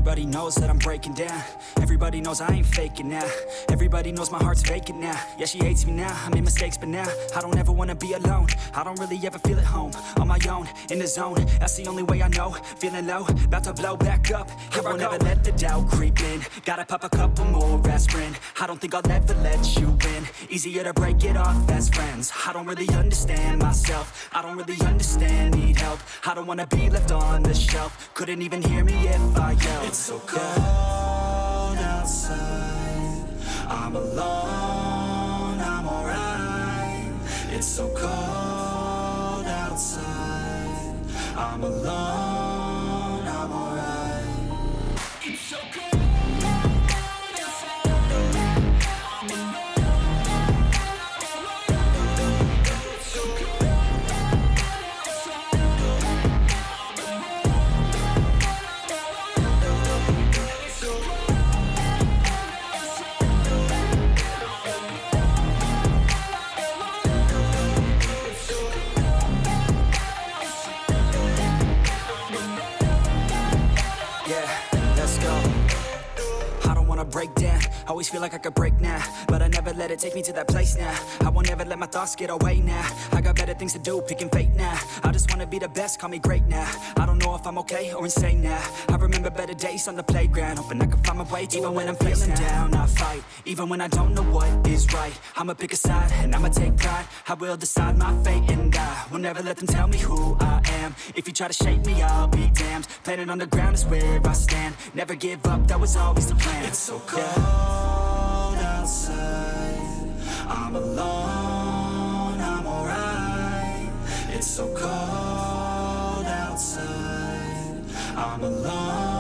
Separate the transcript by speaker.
Speaker 1: Everybody knows that I'm breaking down. Everybody knows I ain't faking now. Everybody knows my heart's vacant now. Yeah, she hates me now, I made mistakes but now I don't ever wanna be alone. I don't really ever feel at home. On my own, in the zone, that's the only way I know. Feeling low, about to blow back up. Here I won't ever let the doubt creep in. Gotta pop a couple more aspirin. I don't think I'll ever let you in. Easier to break it off as friends. I don't really understand myself. I don't really understand, need help. I don't wanna be left on the shelf. Couldn't even hear me if I yelled. It's so cold outside. I'm alone, I'm alright. It's so cold outside. I'm alone, I'm alright. It's so cold. Break down, always feel like I could break now, but I never let it take me to that place now. I won't ever let my thoughts get away now. I got better things to do, picking fate now. I just wanna be the best, call me great now. I don't know if I'm okay or insane now. I remember better days on the playground, hoping I can find my way to even when I'm feeling down, I fight. Even when I don't know what is right, I'ma pick a side and I'ma take pride. I will decide my fate and I will never let them tell me who I am. If you try to shape me, I'll be damned. Planet on the ground is where I stand. Never give up, that was always the plan. It's so cold outside. I'm alone, I'm alright. It's so cold outside. I'm alone.